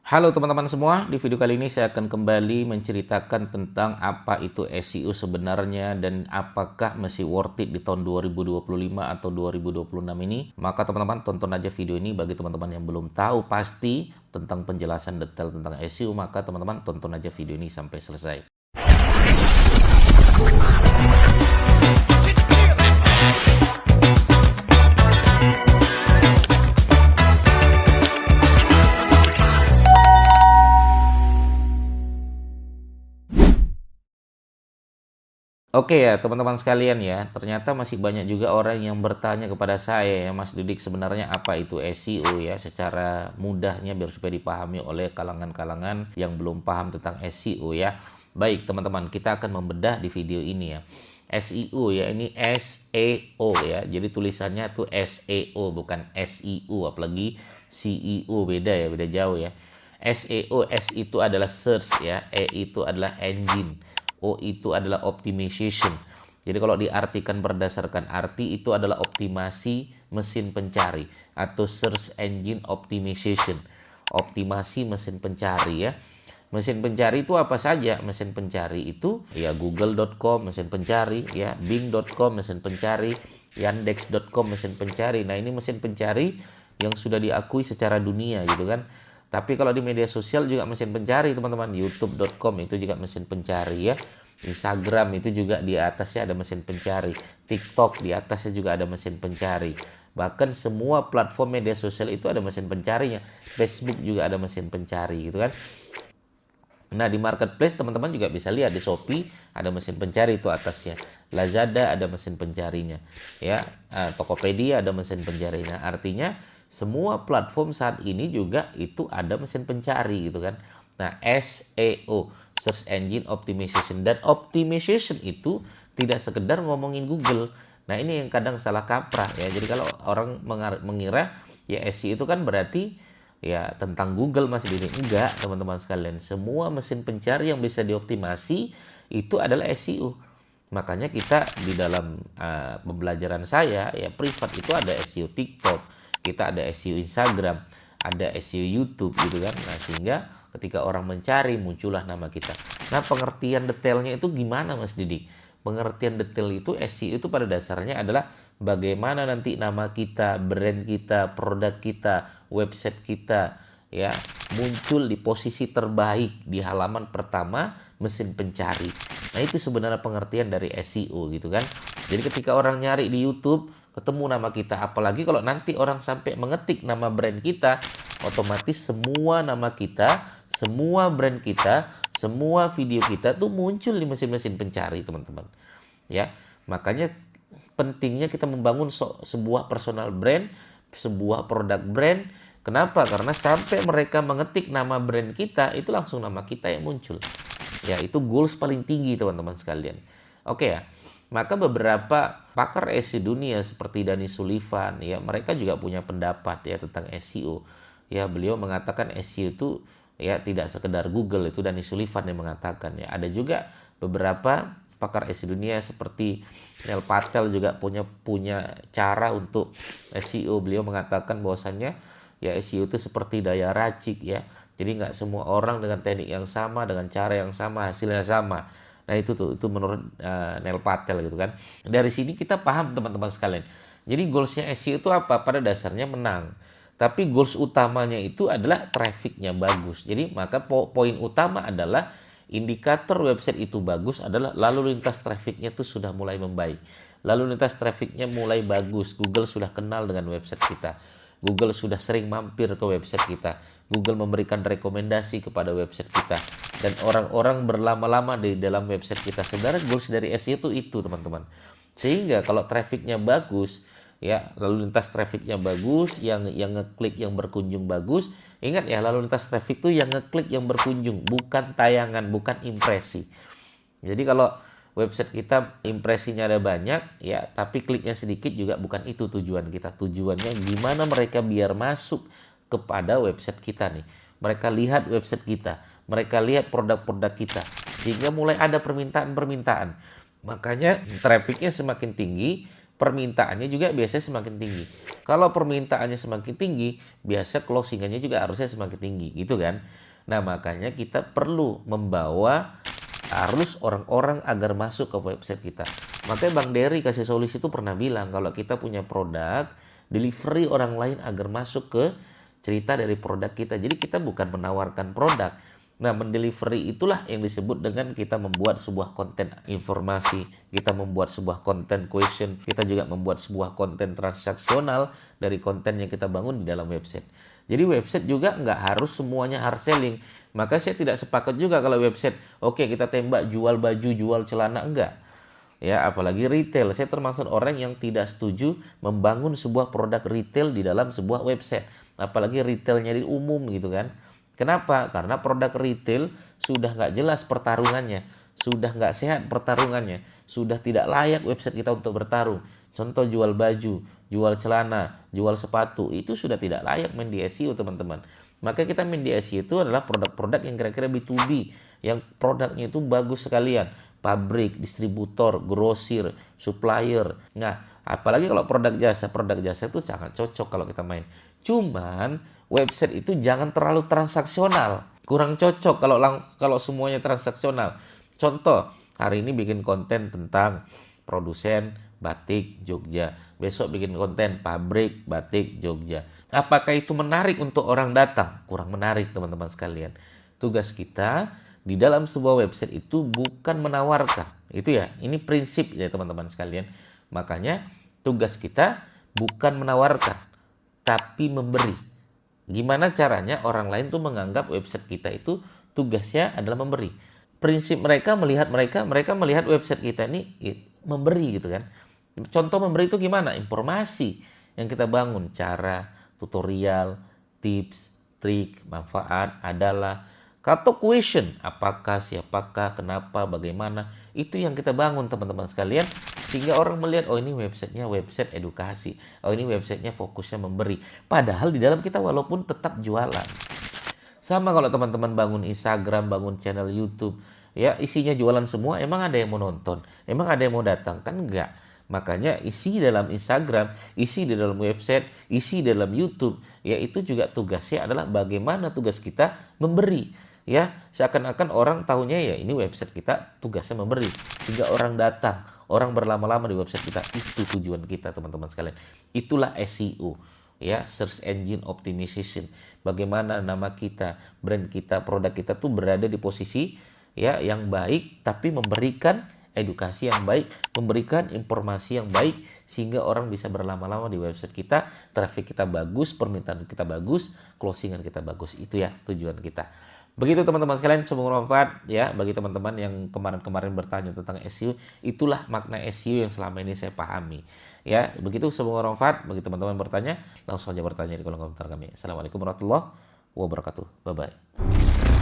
Halo teman-teman semua, di video kali ini saya akan kembali menceritakan tentang apa itu SEO sebenarnya dan apakah masih worth it di tahun 2025 atau 2026 ini. Maka teman-teman tonton aja video ini. Bagi teman-teman yang belum tahu pasti tentang penjelasan detail tentang SEO, maka teman-teman tonton aja video ini sampai selesai. Oke ya teman-teman sekalian ya, ternyata masih banyak juga orang yang bertanya kepada saya ya, Mas Didik, sebenarnya apa itu SEO ya, secara mudahnya biar supaya dipahami oleh kalangan-kalangan yang belum paham tentang SEO ya. Baik teman-teman, kita akan membedah di video ini ya. SEO ya, ini SEO ya, jadi tulisannya tuh SEO bukan SEO, apalagi CEO, beda ya, beda jauh ya. SEO, S itu adalah search ya, E itu adalah engine, O itu adalah optimization. Jadi kalau diartikan berdasarkan arti, itu adalah optimasi mesin pencari atau search engine optimization. Optimasi mesin pencari ya. Mesin pencari itu apa saja? Mesin pencari itu ya google.com mesin pencari, ya bing.com mesin pencari, yandex.com mesin pencari. Nah, ini mesin pencari yang sudah diakui secara dunia gitu kan. Tapi kalau di media sosial juga mesin pencari teman-teman. youtube.com itu juga mesin pencari ya. Instagram itu juga di atasnya ada mesin pencari. TikTok di atasnya juga ada mesin pencari. Bahkan semua platform media sosial itu ada mesin pencarinya. Facebook juga ada mesin pencari gitu kan. Nah, di marketplace teman-teman juga bisa lihat di Shopee ada mesin pencari itu atasnya. Lazada ada mesin pencarinya. Ya, Tokopedia ada mesin pencarinya. Artinya semua platform saat ini juga itu ada mesin pencari gitu kan. Nah, SEO, Search Engine Optimization, dan optimization itu tidak sekedar ngomongin Google. Nah, ini yang kadang salah kaprah ya. Jadi kalau orang mengira ya SEO itu kan berarti ya tentang Google, Mas Dini. Enggak, teman-teman sekalian. Semua mesin pencari yang bisa dioptimasi itu adalah SEO. Makanya kita di dalam pembelajaran saya ya privat itu ada SEO TikTok, kita ada SEO Instagram, ada SEO YouTube gitu kan. Nah, sehingga ketika orang mencari muncullah nama kita. Nah, pengertian detailnya itu gimana, Mas Didi? Pengertian detail itu SEO itu pada dasarnya adalah bagaimana nanti nama kita, brand kita, produk kita, website kita ya muncul di posisi terbaik di halaman pertama mesin pencari. Nah, itu sebenarnya pengertian dari SEO gitu kan. Jadi ketika orang nyari di YouTube ketemu nama kita, apalagi kalau nanti orang sampai mengetik nama brand kita, otomatis semua nama kita, semua brand kita, semua video kita tuh muncul di mesin-mesin pencari, teman-teman. Ya, makanya pentingnya kita membangun sebuah personal brand, sebuah produk brand. Kenapa? Karena sampai mereka mengetik nama brand kita, itu langsung nama kita yang muncul. Ya, itu goals paling tinggi teman-teman sekalian. Oke ya. Maka beberapa pakar SEO dunia seperti Danny Sullivan ya, mereka juga punya pendapat ya tentang SEO. Ya, beliau mengatakan SEO itu ya tidak sekedar Google, itu Danny Sullivan yang mengatakan ya. Ada juga beberapa pakar SEO dunia seperti Neil Patel juga punya cara untuk SEO. Beliau mengatakan bahwasannya ya SEO itu seperti daya racik ya. Jadi nggak semua orang dengan teknik yang sama, dengan cara yang sama, hasilnya sama. Nah, itu menurut Neil Patel gitu kan. Dari sini kita paham teman-teman sekalian. Jadi goalsnya SEO itu apa? Pada dasarnya menang. Tapi goals utamanya itu adalah trafficnya bagus. Jadi maka poin utama adalah indikator website itu bagus adalah lalu lintas trafficnya itu sudah mulai membaik. Lalu lintas trafficnya mulai bagus. Google sudah kenal dengan website kita. Google sudah sering mampir ke website kita. Google memberikan rekomendasi kepada website kita. Dan orang-orang berlama-lama di dalam website kita. Sebenarnya goals dari SEO itu teman-teman. Sehingga kalau trafficnya bagus, ya lalu lintas trafficnya bagus, yang ngeklik, yang berkunjung bagus. Ingat ya, lalu lintas traffic itu yang ngeklik, yang berkunjung, bukan tayangan, bukan impresi. Jadi kalau website kita impresinya ada banyak ya, tapi kliknya sedikit juga bukan itu tujuan kita. Tujuannya gimana mereka biar masuk kepada website kita nih. Mereka lihat website kita, mereka lihat produk-produk kita, sehingga mulai ada permintaan-permintaan. Makanya trafficnya semakin tinggi, permintaannya juga biasanya semakin tinggi. Kalau permintaannya semakin tinggi, biasa closingannya juga harusnya semakin tinggi, gitu kan. Nah, makanya kita perlu membawa arus orang-orang agar masuk ke website kita. Makanya Bang Dery kasih solusi itu pernah bilang, kalau kita punya produk, delivery orang lain agar masuk ke cerita dari produk kita. Jadi kita bukan menawarkan produk. Nah, mendelivery itulah yang disebut dengan kita membuat sebuah konten informasi, kita membuat sebuah konten question, kita juga membuat sebuah konten transaksional dari konten yang kita bangun di dalam website. Jadi website juga nggak harus semuanya hard selling. Maka saya tidak sepakat juga kalau website, oke, kita tembak jual baju, jual celana, enggak. Ya, apalagi retail. Saya termasuk orang yang tidak setuju membangun sebuah produk retail di dalam sebuah website. Apalagi retailnya di umum gitu kan. Kenapa? Karena produk retail sudah nggak jelas pertarungannya, sudah nggak sehat pertarungannya, sudah tidak layak website kita untuk bertarung. Contoh jual baju, jual celana, jual sepatu, itu sudah tidak layak main di SEO teman-teman. Maka kita main di SEO itu adalah produk-produk yang kira-kira B2B, yang produknya itu bagus sekalian. Pabrik, distributor, grosir, supplier. Nah, apalagi kalau produk jasa itu sangat cocok kalau kita main. Cuman website itu jangan terlalu transaksional. Kurang cocok kalau semuanya transaksional. Contoh, hari ini bikin konten tentang produsen batik Jogja. Besok bikin konten pabrik batik Jogja. Apakah itu menarik untuk orang datang? Kurang menarik teman-teman sekalian. Tugas kita di dalam sebuah website itu bukan menawarkan. Itu ya, ini prinsip ya teman-teman sekalian. Makanya tugas kita bukan menawarkan, tapi memberi. Gimana caranya orang lain tuh menganggap website kita itu tugasnya adalah memberi. Prinsip mereka melihat website kita ini memberi gitu kan. Contoh memberi itu gimana? Informasi yang kita bangun, cara, tutorial, tips, trik, manfaat adalah atau question, apakah, siapakah, kenapa, bagaimana, itu yang kita bangun teman-teman sekalian, sehingga orang melihat, oh ini websitenya website edukasi, oh ini websitenya fokusnya memberi, padahal di dalam kita walaupun tetap jualan. Sama kalau teman-teman bangun Instagram, bangun channel YouTube, ya isinya jualan semua, emang ada yang mau nonton, emang ada yang mau datang, kan enggak. Makanya isi dalam Instagram, isi di dalam website, isi di dalam YouTube, ya itu juga tugasnya adalah bagaimana tugas kita memberi. Ya, seakan-akan orang tahunya ya ini website kita tugasnya memberi. Sehingga orang datang, orang berlama-lama di website kita. Itu tujuan kita teman-teman sekalian. Itulah SEO. Ya, search engine optimization. Bagaimana nama kita, brand kita, produk kita tuh berada di posisi ya yang baik, tapi memberikan edukasi yang baik, memberikan informasi yang baik, sehingga orang bisa berlama-lama di website kita, traffic kita bagus, permintaan kita bagus, closingan kita bagus. Itu ya tujuan kita. Begitu teman-teman sekalian, semoga bermanfaat ya bagi teman-teman yang kemarin-kemarin bertanya tentang SEO. Itulah makna SEO yang selama ini saya pahami. Ya, begitu semoga bermanfaat bagi teman-teman bertanya, langsung saja bertanya di kolom komentar kami. Assalamualaikum warahmatullahi wabarakatuh. Bye bye.